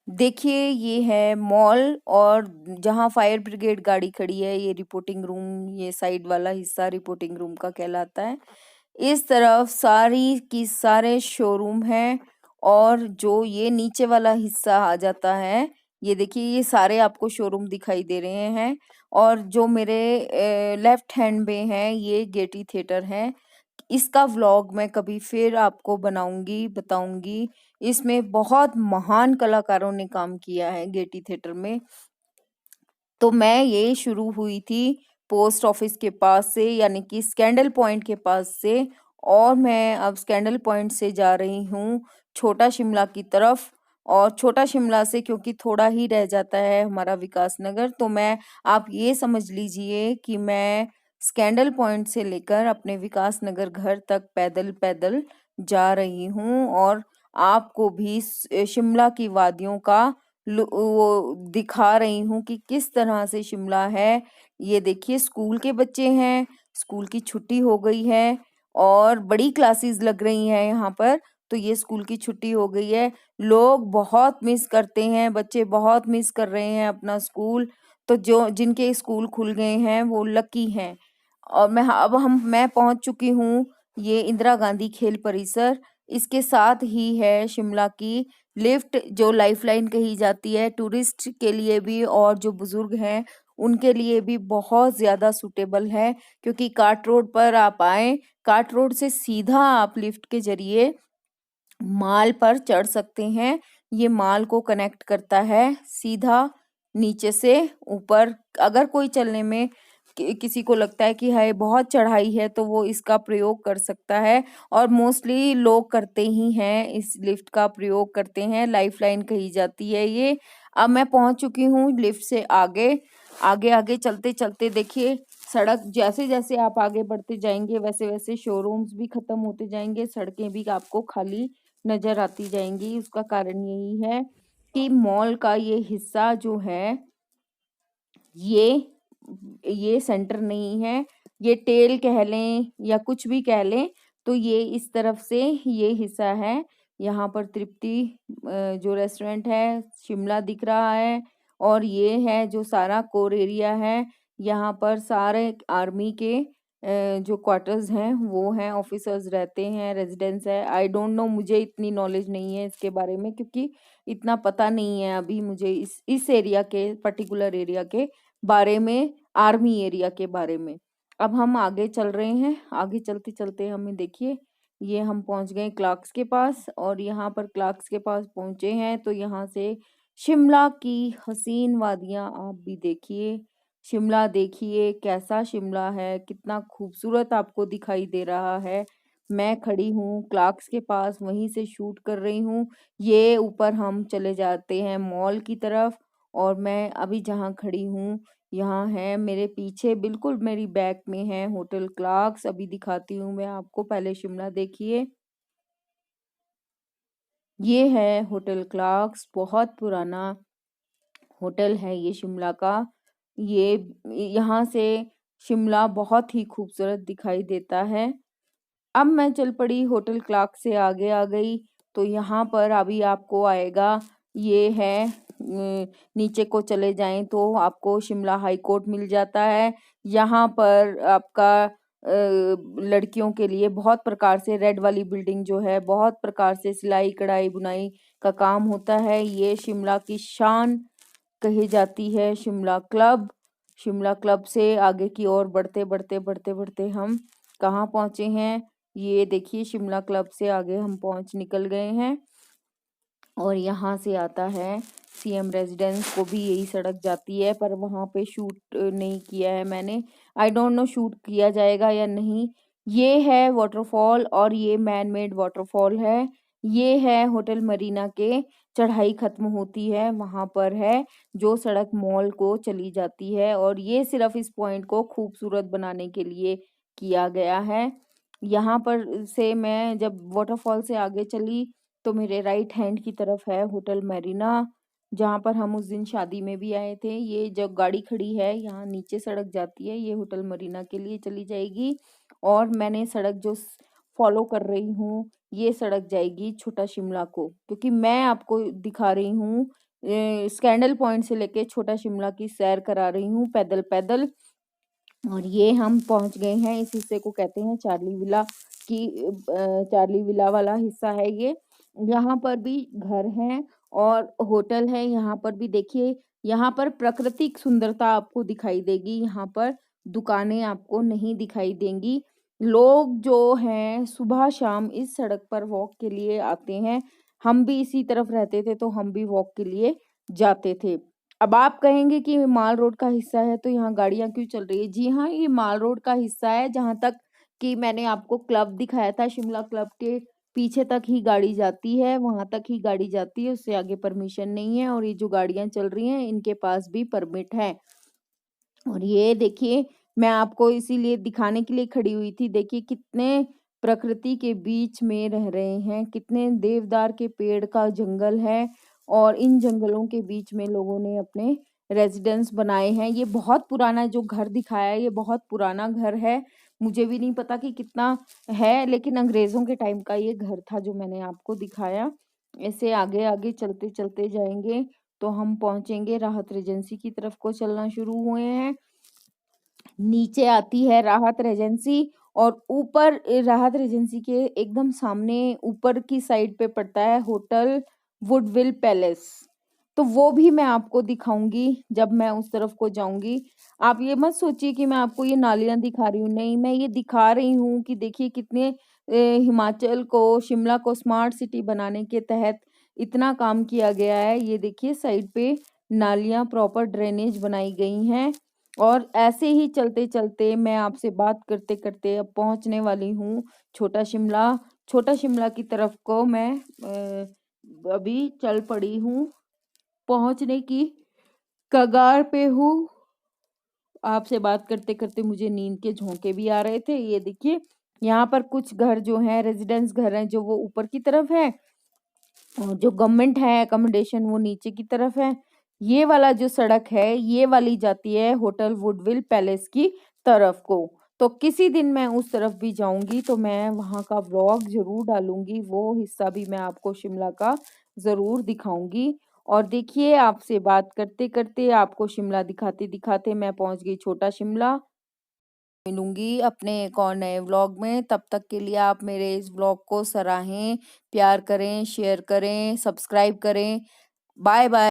देखिए, ये है मॉल और जहाँ फायर ब्रिगेड गाड़ी खड़ी है, ये रिपोर्टिंग रूम, ये साइड वाला हिस्सा रिपोर्टिंग रूम का कहलाता है। इस तरफ सारी की सारे शोरूम हैं और जो ये नीचे वाला हिस्सा आ जाता है, ये देखिए ये सारे आपको शोरूम दिखाई दे रहे हैं और जो मेरे लेफ्ट हैंड में है, ये गेटी थिएटर है। इसका व्लॉग मैं कभी फिर आपको बनाऊंगी, बताऊंगी। इसमें बहुत महान कलाकारों ने काम किया है गेटी थिएटर में। तो मैं ये शुरू हुई थी पोस्ट ऑफिस के पास से, यानी कि स्कैंडल पॉइंट के पास से, और मैं अब स्कैंडल पॉइंट से जा रही हूँ छोटा शिमला की तरफ। और छोटा शिमला से क्योंकि थोड़ा ही रह जाता है हमारा विकास नगर, तो मैं, आप ये समझ लीजिए कि मैं स्कैंडल पॉइंट से लेकर अपने विकास नगर घर तक पैदल पैदल जा रही हूँ और आपको भी शिमला की वादियों का वो दिखा रही हूँ कि किस तरह से शिमला है। ये देखिए स्कूल के बच्चे हैं, स्कूल की छुट्टी हो गई है और बड़ी क्लासेस लग रही हैं यहाँ पर। तो ये स्कूल की छुट्टी हो गई है, लोग बहुत मिस करते हैं, बच्चे बहुत मिस कर रहे हैं अपना स्कूल। तो जो जिनके स्कूल खुल गए हैं वो लकी हैं। और मैं पहुंच चुकी हूँ ये इंदिरा गांधी खेल परिसर। इसके साथ ही है शिमला की लिफ्ट, जो लाइफलाइन कही जाती है टूरिस्ट के लिए भी और जो बुजुर्ग हैं उनके लिए भी बहुत ज्यादा सूटेबल है। क्योंकि कार्ट रोड पर आप आए, कार्ट रोड से सीधा आप लिफ्ट के जरिए माल पर चढ़ सकते हैं। ये माल को कनेक्ट करता है सीधा नीचे से ऊपर। अगर कोई चलने में किसी को लगता है कि हाय बहुत चढ़ाई है, तो वो इसका प्रयोग कर सकता है और मोस्टली लोग करते ही हैं, इस लिफ्ट का प्रयोग करते हैं। लाइफलाइन कही जाती है ये। अब मैं पहुंच चुकी हूँ लिफ्ट से आगे। आगे आगे चलते चलते देखिए सड़क, जैसे जैसे आप आगे बढ़ते जाएंगे वैसे वैसे शोरूम्स भी खत्म होते जाएंगे, सड़कें भी आपको खाली नजर आती जाएंगी। उसका कारण यही है कि मॉल का ये हिस्सा जो है, ये ये सेंटर नहीं है, ये टेल कह लें या कुछ भी कह लें, तो ये इस तरफ से ये हिस्सा है। यहाँ पर तृप्ति जो रेस्टोरेंट है शिमला दिख रहा है और ये है जो सारा कोर एरिया है। यहाँ पर सारे आर्मी के जो क्वार्टर्स हैं वो हैं, ऑफिसर्स रहते हैं, रेजिडेंस है। आई डोंट नो, मुझे इतनी नॉलेज नहीं है इसके बारे में क्योंकि इतना पता नहीं है अभी मुझे इस एरिया के, पर्टिकुलर एरिया के बारे में, आर्मी एरिया के बारे में। अब हम आगे चल रहे हैं, आगे चलते चलते हमें देखिए ये हम पहुंच गए क्लार्क्स के पास। और यहाँ पर क्लार्क्स के पास पहुंचे हैं तो यहाँ से शिमला की हसीन वादियां आप भी देखिए। शिमला देखिए कैसा शिमला है, कितना खूबसूरत आपको दिखाई दे रहा है। मैं खड़ी हूँ क्लार्क्स के पास, वहीं से शूट कर रही हूँ। ये ऊपर हम चले जाते हैं मॉल की तरफ और मैं अभी जहाँ खड़ी हूँ यहाँ है मेरे पीछे, बिल्कुल मेरी बैक में है होटल क्लार्क्स। अभी दिखाती हूँ मैं आपको, पहले शिमला देखिए। ये है होटल क्लार्क्स, बहुत पुराना होटल है ये शिमला का। ये यहाँ से शिमला बहुत ही खूबसूरत दिखाई देता है। अब मैं चल पड़ी होटल क्लार्क से आगे आ गई तो यहाँ पर अभी आपको आएगा, ये है नीचे को चले जाएं तो आपको शिमला हाई कोर्ट मिल जाता है। यहाँ पर आपका लड़कियों के लिए बहुत प्रकार से, रेड वाली बिल्डिंग जो है, बहुत प्रकार से सिलाई कढ़ाई बुनाई का काम होता है। ये शिमला की शान कही जाती है शिमला क्लब। शिमला क्लब से आगे की ओर बढ़ते बढ़ते बढ़ते बढ़ते हम कहाँ पहुंचे हैं, ये देखिए शिमला क्लब से आगे हम निकल गए हैं। और यहाँ से आता है सीएम रेजिडेंस को भी यही सड़क जाती है, पर वहाँ पे शूट नहीं किया है मैंने। आई डोंट नो शूट किया जाएगा या नहीं। ये है वाटरफॉल और ये मैन मेड वाटरफॉल है। ये है होटल मरीना के, चढ़ाई खत्म होती है वहां पर है जो सड़क मॉल को चली जाती है और ये सिर्फ इस पॉइंट को खूबसूरत बनाने के लिए किया गया है। यहाँ पर से मैं जब वाटरफॉल से आगे चली तो मेरे राइट हैंड की तरफ है होटल मैरिना, जहाँ पर हम उस दिन शादी में भी आए थे। ये जो गाड़ी खड़ी है यहाँ नीचे सड़क जाती है, ये होटल मरीना के लिए चली जाएगी। और मैंने सड़क जो फॉलो कर रही हूँ, ये सड़क जाएगी छोटा शिमला को, क्योंकि मैं आपको दिखा रही हूँ स्कैंडल पॉइंट से लेके छोटा शिमला की सैर करा रही हूँ पैदल-पैदल। और ये हम पहुंच गए हैं, इस हिस्से को कहते हैं चार्ली विला चार्ली विला वाला हिस्सा है ये। यहाँ पर भी घर हैं और होटल है। यहाँ पर भी देखिए, यहाँ पर प्राकृतिक सुंदरता आपको दिखाई देगी, यहाँ पर दुकानें आपको नहीं दिखाई देंगी। लोग जो हैं सुबह शाम इस सड़क पर वॉक के लिए आते हैं। हम भी इसी तरफ रहते थे तो हम भी वॉक के लिए जाते थे। अब आप कहेंगे कि माल रोड का हिस्सा है तो यहाँ गाड़ियाँ क्यों चल रही है? जी हाँ, ये माल रोड का हिस्सा है, जहाँ तक कि मैंने आपको क्लब दिखाया था, शिमला क्लब के पीछे तक ही गाड़ी जाती है, वहाँ तक ही गाड़ी जाती है, उससे आगे परमिशन नहीं है। और ये जो गाड़ियाँ चल रही हैं इनके पास भी परमिट है। और ये देखिए, मैं आपको इसीलिए दिखाने के लिए खड़ी हुई थी। देखिए कितने प्रकृति के बीच में रह रहे हैं, कितने देवदार के पेड़ का जंगल है और इन जंगलों के बीच में लोगों ने अपने रेजिडेंस बनाए हैं। ये बहुत पुराना जो घर दिखाया है, ये बहुत पुराना घर है। मुझे भी नहीं पता कि कितना है, लेकिन अंग्रेजों के टाइम का ये घर था जो मैंने आपको दिखाया। ऐसे आगे आगे चलते चलते जाएंगे तो हम पहुंचेंगे राहत रेजेंसी की तरफ को चलना शुरू हुए हैं। नीचे आती है राहत रेजेंसी और ऊपर राहत रेजेंसी के एकदम सामने ऊपर की साइड पे पड़ता है होटल वुडविल पैलेस। तो वो भी मैं आपको दिखाऊंगी जब मैं उस तरफ को जाऊंगी। आप ये मत सोचिए कि मैं आपको ये नालियां दिखा रही हूँ, नहीं, मैं ये दिखा रही हूँ कि देखिए कितने हिमाचल को, शिमला को स्मार्ट सिटी बनाने के तहत इतना काम किया गया है। ये देखिए साइड पे नालियां प्रॉपर ड्रेनेज बनाई गई हैं। और ऐसे ही चलते-चलते मैं आपसे बात करते-करते अब पहुँचने वाली हूँ छोटा शिमला। छोटा शिमला की तरफ को मैं अभी चल पड़ी हूँ, पहुँचने की कगार पे हूँ। आपसे बात करते-करते मुझे नींद के झोंके भी आ रहे थे। ये देखिए, यहाँ पर कुछ घर जो हैं रेज़िडेंस घर हैं जो वो ऊपर की तरफ है और जो गवर्नमेंट है अकोमोडेशन वो नीचे की तरफ है। ये वाला जो सड़क है, ये वाली जाती है होटल वुडविल पैलेस की तरफ को। तो किसी दिन मैं उस तरफ भी जाऊँगी तो मैं वहाँ का व्लॉग ज़रूर डालूँगी, वो हिस्सा भी मैं आपको शिमला का ज़रूर दिखाऊँगी। और देखिए, आपसे बात करते-करते, आपको शिमला दिखाते-दिखाते मैं पहुँच गई छोटा शिमला। मिलूँगी अपने एक और नए व्लॉग में, तब तक के लिए आप मेरे इस व्लॉग को सराहें, प्यार करें, शेयर करें, सब्सक्राइब करें। Bye bye.